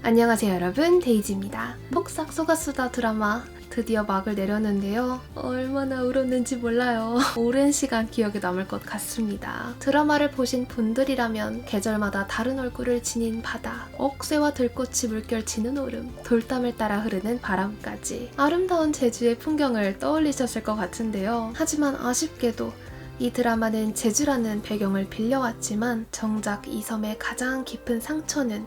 안녕하세요 여러분, 데이지입니다. 폭삭 속았수다 드라마 드디어 막을 내렸는데요. 얼마나 울었는지 몰라요. 오랜 시간 기억에 남을 것 같습니다. 드라마를 보신 분들이라면 계절마다 다른 얼굴을 지닌 바다, 억새와 들꽃이 물결치는 오름, 돌담을 따라 흐르는 바람까지 아름다운 제주의 풍경을 떠올리셨을 것 같은데요. 하지만 아쉽게도 이 드라마는 제주라는 배경을 빌려왔지만 정작 이 섬의 가장 깊은 상처는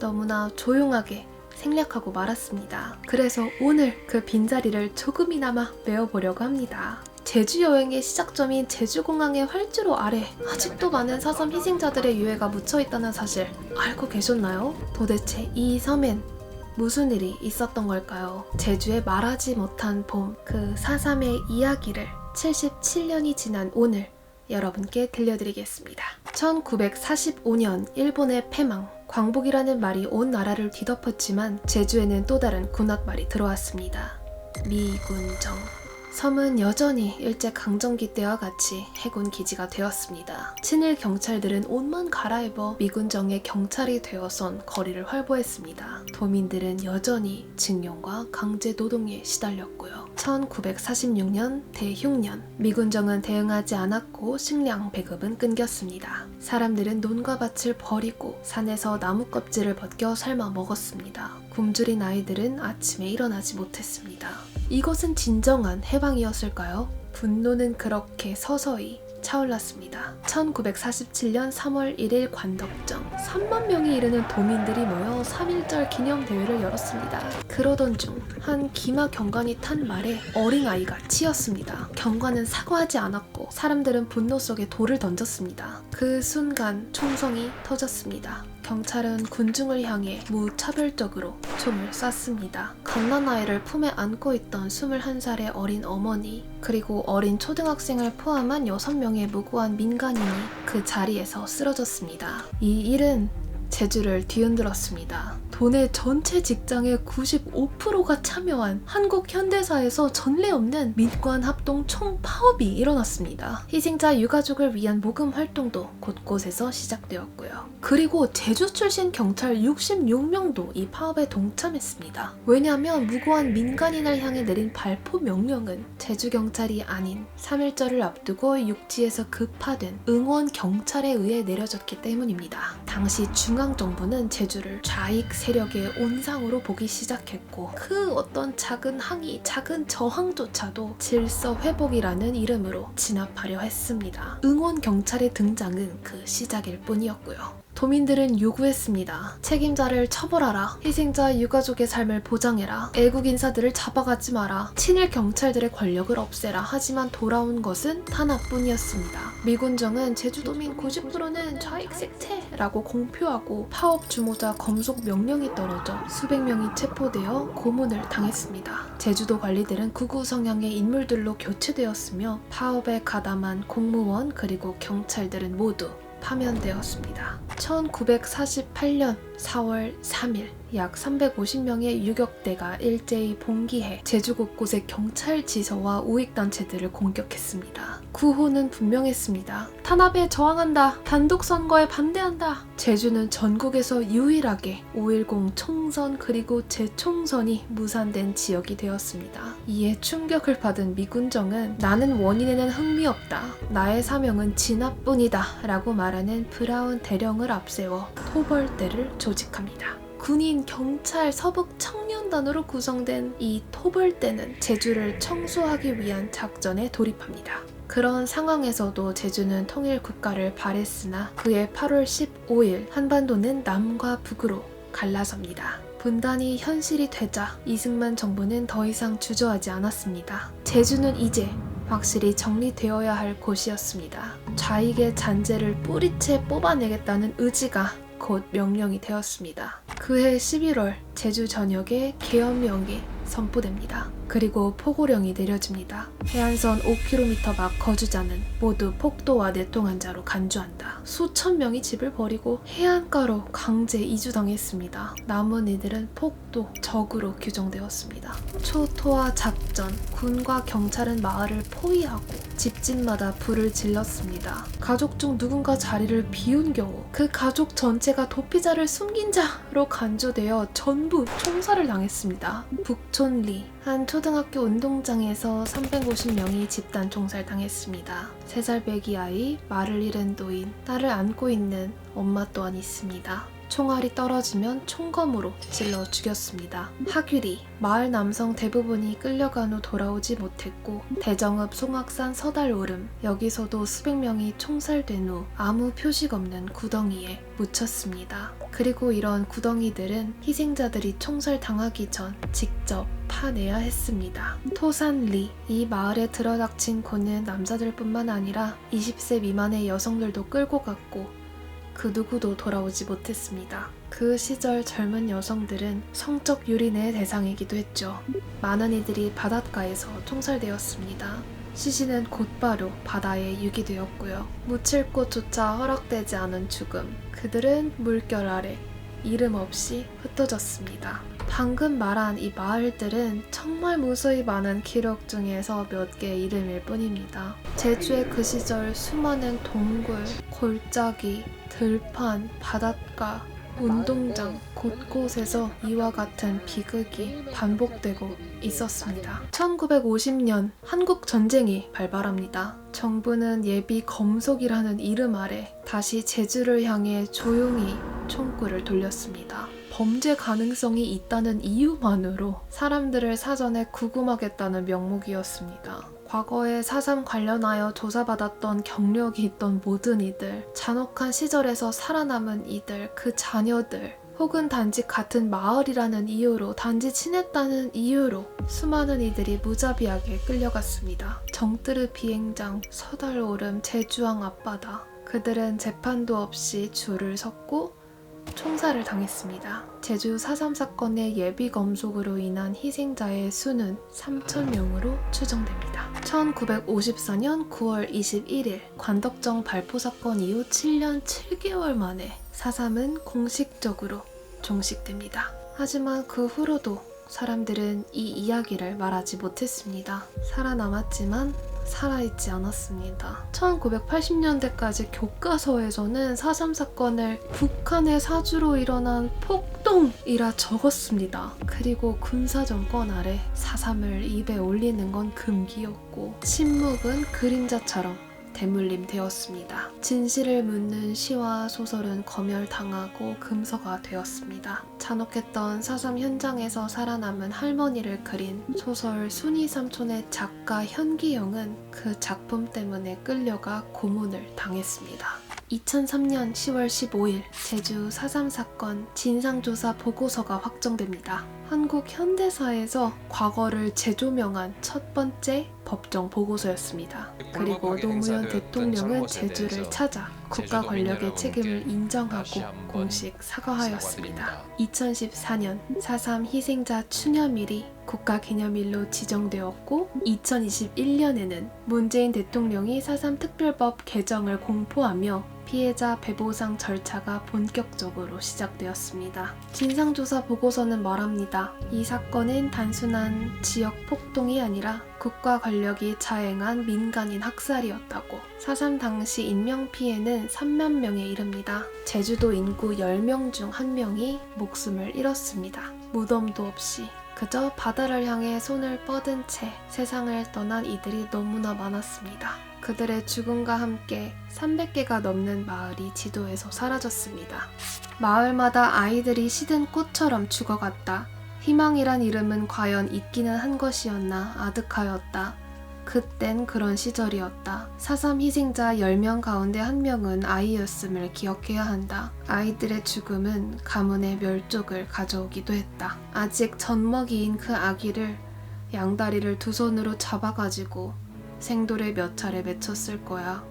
너무나 조용하게 생략하고 말았습니다. 그래서 오늘 그 빈자리를 조금이나마 메워보려고 합니다. 제주 여행의 시작점인 제주공항의 활주로 아래 아직도 많은 사섬 희생자들의 유해가 묻혀있다는 사실 알고 계셨나요? 도대체 이 섬엔 무슨 일이 있었던 걸까요? 제주의 말하지 못한 봄, 그 사삼의 이야기를 77년이 지난 오늘 여러분께 들려드리겠습니다. 1945년 일본의 패망, 광복이라는 말이 온 나라를 뒤덮었지만 제주에는 또 다른 군홧말이 들어왔습니다. 미군정. 섬은 여전히 일제강점기 때와 같이 해군 기지가 되었습니다. 친일 경찰들은 옷만 갈아입어 미군정의 경찰이 되어선 거리를 활보했습니다. 도민들은 여전히 징용과 강제 노동에 시달렸고요. 1946년 대흉년, 미군정은 대응하지 않았고 식량 배급은 끊겼습니다. 사람들은 논과 밭을 버리고 산에서 나무 껍질을 벗겨 삶아 먹었습니다. 굶주린 아이들은 아침에 일어나지 못했습니다. 이것은 진정한 해방이었을까요? 분노는 그렇게 서서히 차올랐습니다. 1947년 3월 1일 관덕정, 3만 명이 이르는 도민들이 모여 3.1절 기념대회를 열었습니다. 그러던 중 한 기마 경관이 탄 말에 어린아이가 치였습니다. 경관은 사과하지 않았고 사람들은 분노 속에 돌을 던졌습니다. 그 순간 총성이 터졌습니다. 경찰은 군중을 향해 무차별적으로 총을 쐈습니다. 갓난아이를 품에 안고 있던 21살의 어린 어머니, 그리고 어린 초등학생을 포함한 6명의 무고한 민간인이 그 자리에서 쓰러졌습니다. 이 일은 제주를 뒤흔들었습니다. 도내 전체 직장의 95%가 참여한 한국 현대사에서 전례 없는 민관 합동 총파업이 일어났습니다. 희생자 유가족을 위한 모금 활동도 곳곳에서 시작되었고요. 그리고 제주 출신 경찰 66명도 이 파업에 동참했습니다. 왜냐하면 무고한 민간인을 향해 내린 발포 명령은 제주 경찰이 아닌 3.1절을 앞두고 육지에서 급파된 응원 경찰에 의해 내려졌기 때문입니다. 당시 중앙정부는 제주를 좌익 세력의 온상으로 보기 시작했고 그 어떤 작은 항의, 작은 저항조차도 질서 회복이라는 이름으로 진압하려 했습니다. 응원 경찰의 등장은 그 시작일 뿐이었고요. 도민들은 요구했습니다. 책임자를 처벌하라. 희생자 유가족의 삶을 보장해라. 애국 인사들을 잡아가지 마라. 친일 경찰들의 권력을 없애라. 하지만 돌아온 것은 탄압뿐이었습니다. 미군정은 제주도민 90%는 좌익 색채라고 공표하고 파업 주모자 검속 명령이 떨어져 수백 명이 체포되어 고문을 당했습니다. 제주도 관리들은 극우 성향의 인물들로 교체되었으며 파업에 가담한 공무원 그리고 경찰들은 모두 파면되었습니다. 1948년 4월 3일 약 350명의 유격대가 일제히 봉기해 제주 곳곳의 경찰 지서와 우익단체들을 공격했습니다. 구호는 분명했습니다. 탄압에 저항한다. 단독선거에 반대한다. 제주는 전국에서 유일하게 5.10 총선 그리고 재총선이 무산된 지역이 되었습니다. 이에 충격을 받은 미군정은 나는 원인에는 흥미없다. 나의 사명은 진압뿐이다. 라고 말하는 브라운 대령을 앞세워 토벌대를 조직합니다. 군인, 경찰, 서북 청년단으로 구성된 이 토벌대는 제주를 청소하기 위한 작전에 돌입합니다. 그런 상황에서도 제주는 통일 국가를 바랬으나 그해 8월 15일 한반도는 남과 북으로 갈라섭니다. 분단이 현실이 되자 이승만 정부는 더 이상 주저하지 않았습니다. 제주는 이제 확실히 정리되어야 할 곳이었습니다. 좌익의 잔재를 뿌리채 뽑아내겠다는 의지가 곧 명령이 되었습니다. 그해 11월 제주 전역에 계엄령이 선포됩니다. 그리고 포고령이 내려집니다. 해안선 5km 밖 거주자는 모두 폭도와 내통한 자로 간주한다. 수천 명이 집을 버리고 해안가로 강제 이주당했습니다. 남은 이들은 폭도, 적으로 규정되었습니다. 초토화 작전, 군과 경찰은 마을을 포위하고 집집마다 불을 질렀습니다. 가족 중 누군가 자리를 비운 경우 그 가족 전체가 도피자를 숨긴 자로 간주되어 전부 총살을 당했습니다. 북촌리 한 초등학교 운동장에서 350명이 집단 총살당했습니다. 3살 배기 아이, 말을 잃은 노인, 딸을 안고 있는 엄마 또한 있습니다. 총알이 떨어지면 총검으로 찔러 죽였습니다. 하규리, 마을 남성 대부분이 끌려간 후 돌아오지 못했고 대정읍 송악산 서달오름, 여기서도 수백 명이 총살된 후 아무 표식 없는 구덩이에 묻혔습니다. 그리고 이런 구덩이들은 희생자들이 총살 당하기 전 직접 파내야 했습니다. 토산리, 이 마을에 들어닥친 고는 남자들뿐만 아니라 20세 미만의 여성들도 끌고 갔고 그 누구도 돌아오지 못했습니다. 그 시절 젊은 여성들은 성적 유린의 대상이기도 했죠. 많은 이들이 바닷가에서 총살되었습니다. 시신은 곧바로 바다에 유기되었고요. 묻힐 곳조차 허락되지 않은 죽음. 그들은 물결 아래 이름 없이 흩어졌습니다. 방금 말한 이 마을들은 정말 무수히 많은 기록 중에서 몇 개의 이름일 뿐입니다. 제주의 그 시절 수많은 동굴, 골짜기, 들판, 바닷가, 운동장 곳곳에서 이와 같은 비극이 반복되고 있었습니다. 1950년 한국 전쟁이 발발합니다. 정부는 예비 검속이라는 이름 아래 다시 제주를 향해 조용히 총구를 돌렸습니다. 범죄 가능성이 있다는 이유만으로 사람들을 사전에 구금하겠다는 명목이었습니다. 과거에 4.3 관련하여 조사받았던 경력이 있던 모든 이들, 잔혹한 시절에서 살아남은 이들, 그 자녀들, 혹은 단지 같은 마을이라는 이유로, 단지 친했다는 이유로 수많은 이들이 무자비하게 끌려갔습니다. 정뜨르 비행장, 서달오름, 제주항 앞바다, 그들은 재판도 없이 줄을 섰고 총살을 당했습니다. 제주 4.3 사건의 예비 검속으로 인한 희생자의 수는 3,000명으로 추정됩니다. 1954년 9월 21일 관덕정 발포 사건 이후 7년 7개월 만에 4.3은 공식적으로 종식됩니다. 하지만 그 후로도 사람들은 이 이야기를 말하지 못했습니다. 살아남았지만 살아있지 않았습니다. 1980년대까지 교과서에서는 4.3 사건을 북한의 사주로 일어난 폭동이라 적었습니다. 그리고 군사정권 아래 4.3을 입에 올리는 건 금기였고 침묵은 그림자처럼 대물림 되었습니다. 진실을 묻는 시와 소설은 검열당하고 금서가 되었습니다. 잔혹했던 4.3 현장에서 살아남은 할머니를 그린 소설 순이 삼촌의 작가 현기영은 그 작품 때문에 끌려가 고문을 당했습니다. 2003년 10월 15일 제주 4.3 사건 진상조사 보고서가 확정됩니다. 한국 현대사에서 과거를 재조명한 첫 번째 법정 보고서였습니다. 그리고 노무현 대통령은 제주를 찾아 국가 권력의 책임을 인정하고 공식 사과하였습니다. 2014년 4.3 희생자 추념일이 국가기념일로 지정되었고 2021년에는 문재인 대통령이 4.3 특별법 개정을 공포하며 피해자 배보상 절차가 본격적으로 시작되었습니다. 진상조사 보고서는 말합니다. 이 사건은 단순한 지역 폭동이 아니라 국가 권력이 자행한 민간인 학살이었다고. 4.3 당시 인명피해는 3만 명에 이릅니다. 제주도 인구 10명 중 1명이 목숨을 잃었습니다. 무덤도 없이 그저 바다를 향해 손을 뻗은 채 세상을 떠난 이들이 너무나 많았습니다. 그들의 죽음과 함께 300개가 넘는 마을이 지도에서 사라졌습니다. 마을마다 아이들이 시든 꽃처럼 죽어갔다. 희망이란 이름은 과연 있기는 한 것이었나 아득하였다. 그땐 그런 시절이었다. 4.3 희생자 10명 가운데 1명은 아이였음을 기억해야 한다. 아이들의 죽음은 가문의 멸족을 가져오기도 했다. 아직 젖먹이인 그 아기를 양다리를 두 손으로 잡아가지고 생돌에 몇 차례 맺혔을 거야.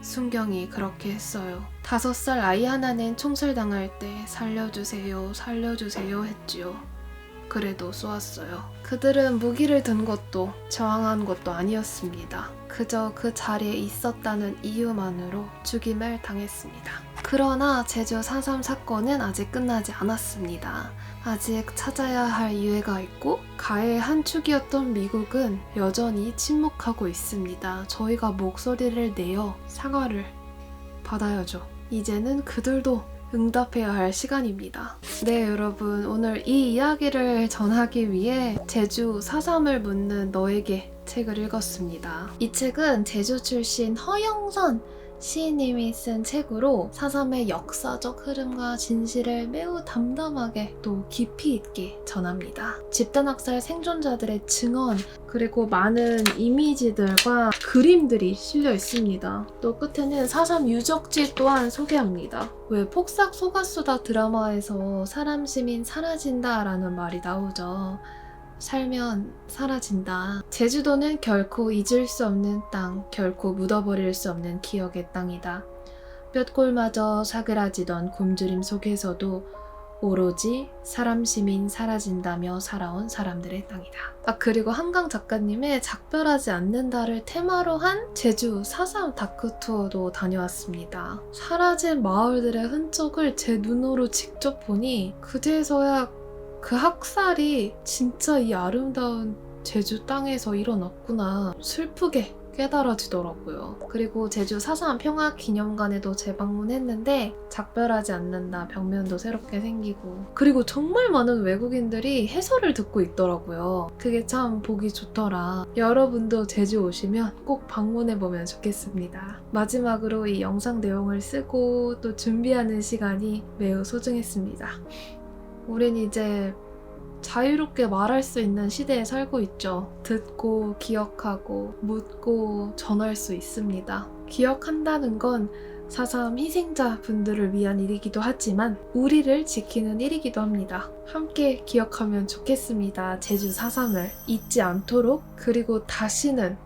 순경이 그렇게 했어요. 5살 아이 하나는 총살당할 때 살려주세요, 살려주세요 했지요. 그래도 쏘았어요. 그들은 무기를 든 것도 저항한 것도 아니었습니다. 그저 그 자리에 있었다는 이유만으로 죽임을 당했습니다. 그러나 제주 4.3 사건은 아직 끝나지 않았습니다. 아직 찾아야 할 이유가 있고 가해의 한 축이었던 미국은 여전히 침묵하고 있습니다. 저희가 목소리를 내어 사과를 받아야죠. 이제는 그들도 응답해야 할 시간입니다. 네, 여러분, 오늘 이 이야기를 전하기 위해 제주 4.3을 묻는 너에게 책을 읽었습니다. 이 책은 제주 출신 허영선 시인님이 쓴 책으로 4.3의 역사적 흐름과 진실을 매우 담담하게 또 깊이 있게 전합니다. 집단학살 생존자들의 증언, 그리고 많은 이미지들과 그림들이 실려 있습니다. 또 끝에는 4.3 유적지 또한 소개합니다. 왜 폭삭 속았수다 드라마에서 사람 시민 사라진다 라는 말이 나오죠. 살면 사라진다. 제주도는 결코 잊을 수 없는 땅, 결코 묻어버릴 수 없는 기억의 땅이다. 뼛골마저 사그라지던 굶주림 속에서도 오로지 사람 시민 사라진다며 살아온 사람들의 땅이다. 그리고 한강 작가님의 작별하지 않는다를 테마로 한 제주 4.3 다크 투어도 다녀왔습니다. 사라진 마을들의 흔적을 제 눈으로 직접 보니 그제서야 그 학살이 진짜 이 아름다운 제주 땅에서 일어났구나 슬프게 깨달아지더라고요. 그리고 제주 4.3 평화기념관에도 재방문했는데 작별하지 않는다 벽면도 새롭게 생기고, 그리고 정말 많은 외국인들이 해설을 듣고 있더라고요. 그게 참 보기 좋더라. 여러분도 제주 오시면 꼭 방문해보면 좋겠습니다. 마지막으로 이 영상 내용을 쓰고 또 준비하는 시간이 매우 소중했습니다. 우린 이제 자유롭게 말할 수 있는 시대에 살고 있죠. 듣고 기억하고 묻고 전할 수 있습니다. 기억한다는 건 4.3 희생자 분들을 위한 일이기도 하지만 우리를 지키는 일이기도 합니다. 함께 기억하면 좋겠습니다. 제주 4.3을 잊지 않도록, 그리고 다시는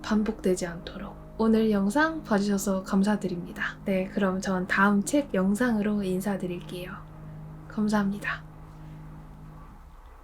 반복되지 않도록. 오늘 영상 봐주셔서 감사드립니다. 네, 그럼 전 다음 책 영상으로 인사드릴게요. 감사합니다.